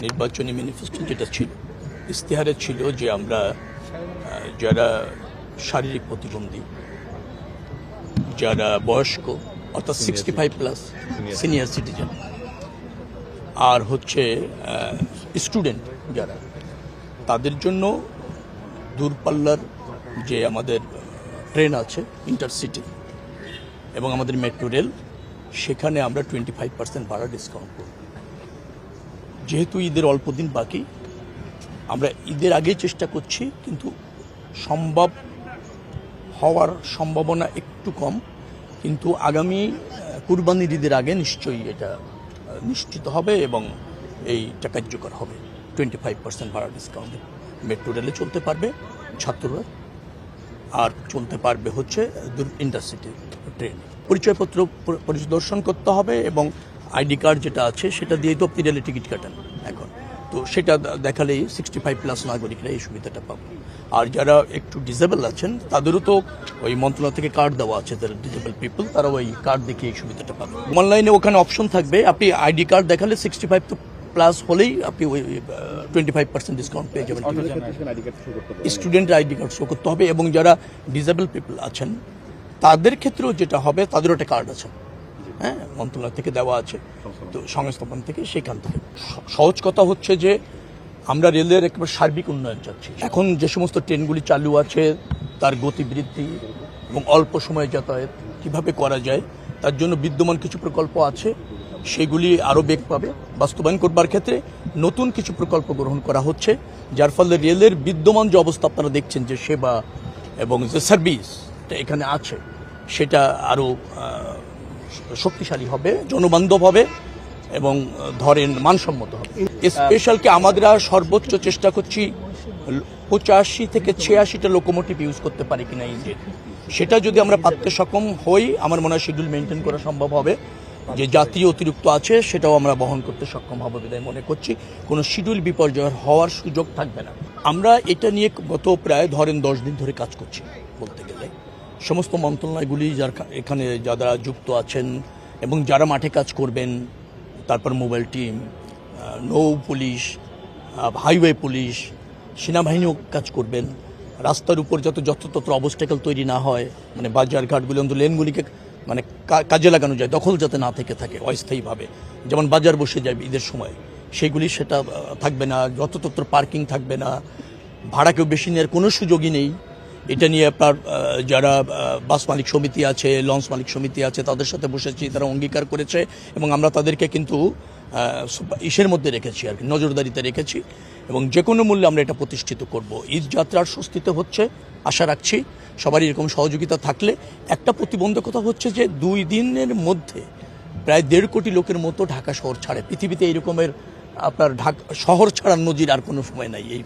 নির্বাচনী ম্যানিফেস্টো যেটা ছিল, ইশতেহারে ছিল যে আমরা যারা শারীরিক প্রতিবন্ধী, যারা বয়স্ক অর্থাৎ 65+ সিনিয়র সিটিজেন, আর হচ্ছে স্টুডেন্ট যারা, তাদের জন্য দূরপাল্লার যে আমাদের ট্রেন আছে ইন্টারসিটি এবং আমাদের মেট্রো রেল, সেখানে আমরা 25% ভাড়া ডিসকাউন্ট করব। যেহেতু ঈদের অল্প দিন বাকি, আমরা ঈদের আগেই চেষ্টা করছি, কিন্তু সম্ভব হওয়ার সম্ভাবনা একটু কম, কিন্তু আগামী কুরবানির ঈদের আগে নিশ্চয়ই এটা নিশ্চিত হবে এবং এইটা কার্যকর হবে। 25% ভাড়া ডিসকাউন্টে মেট্রো রেলে চলতে পারবে ছাত্ররা, আর চলতে পারবে হচ্ছে ইন্টারসিটি ট্রেন। পরিচয়পত্র পরিদর্শন করতে হবে এবং আইডি কার্ড যেটা আছে সেটা দিয়েই তো আপনি রেলে টিকিট কাটেন এখন, তো সেটা দেখালেই 65+ নাগরিকরা এই সুবিধাটা পাবে। আর যারা একটু ডিসেবল আছেন তাদেরও তো ওই মন্ত্রণালয় থেকে কার্ড দেওয়া আছে, যারা ডিসেবল পিপল, তারা ওই কার্ড দেখে এই সুবিধাটা পাবে। অনলাইনে ওখানে অপশন থাকবে, আপনি আইডি কার্ড দেখালে 65+ হলেই আপনি ওই 25% ডিসকাউন্ট পেয়ে যাবেন। স্টুডেন্ট আইডি কার্ড শো করতে হবে, এবং যারা ডিসেবল পিপল আছেন তাদের ক্ষেত্রেও যেটা হবে, তাদেরও একটা কার্ড আছে, হ্যাঁ, মন্ত্রণালয় থেকে দেওয়া আছে, তো সংস্থাপন থেকে, সেখান থেকে। সহজ কথা হচ্ছে যে আমরা রেলের একেবারে সার্বিক উন্নয়ন চাচ্ছি। এখন যে সমস্ত ট্রেনগুলি চালু আছে তার গতি বৃদ্ধি এবং অল্প সময়ে যাতায়াত কীভাবে করা যায়, তার জন্য বিদ্যমান কিছু প্রকল্প আছে, সেগুলি আরও বেগ পাবে। বাস্তবায়ন করবার ক্ষেত্রে নতুন কিছু প্রকল্প গ্রহণ করা হচ্ছে, যার ফলে রেলের বিদ্যমান যে অবস্থা আপনারা দেখছেন, যে সেবা এবং যে সার্ভিসটা এখানে আছে, সেটা আরও শক্তিশালী হবে, জনবান্ধব হবে এবং ধরেন মানসম্মত হবে। স্পেশালকে আমরা সর্বোচ্চ চেষ্টা করছি 85 থেকে 86টা লোকোমোটিভ ইউজ করতে পারি কিনা ইঞ্জিন, সেটা যদি আমরা পারতে সক্ষম হই, আমার মনে হয় শিডিউল মেনটেন করা সম্ভব হবে। যে জাতীয় অতিরিক্ত আছে সেটাও আমরা বহন করতে সক্ষম হব বিধায় মনে করছি কোনো শিডিউল বিপর্যয় হওয়ার সুযোগ থাকবে না। আমরা এটা নিয়ে গত প্রায় ধরেন 10 দিন ধরে কাজ করছি বলতে গেলে। সমস্ত মন্ত্রণালয়গুলি যার এখানে যারা যুক্ত আছেন এবং যারা মাঠে কাজ করবেন, তারপর মোবাইল টিম, নৌ পুলিশ, হাইওয়ে পুলিশ, সেনাবাহিনীও কাজ করবেন, রাস্তার উপর যাতে যত্রতত্র অবস্টাকেল তৈরি না হয়, মানে বাজার ঘাটগুলি অন্তত লেনগুলিকে মানে কাজে লাগানো যায়, দখল যাতে না থেকে থাকে অস্থায়ীভাবে, যেমন বাজার বসে যায় ঈদের সময়, সেইগুলি সেটা থাকবে না, যত্রতত্র পার্কিং থাকবে না, ভাড়াকেও বেশি নেওয়ার কোনো সুযোগই নেই। এটা নিয়ে আপনার যারা বাস মালিক সমিতি আছে, লঞ্চ মালিক সমিতি আছে, তাদের সাথে বসেছি, তারা অঙ্গীকার করেছে এবং আমরা তাদেরকে কিন্তু ইসের মধ্যে রেখেছি, আর কি নজরদারিতে রেখেছি, এবং যে কোনো মূল্যে আমরা এটা প্রতিষ্ঠিত করব। ঈদ যাত্রার স্বস্তিতে হচ্ছে, আশা রাখছি সবারই এরকম সহযোগিতা থাকলে। একটা প্রতিবন্ধকতা হচ্ছে যে 2 দিনের মধ্যে প্রায় 1.5 কোটি লোকের মতো ঢাকা শহর ছাড়ে। পৃথিবীতে এইরকমের আপনার ঢাকা শহর ছাড়ার নজির আর কোনো সময় নাই। এই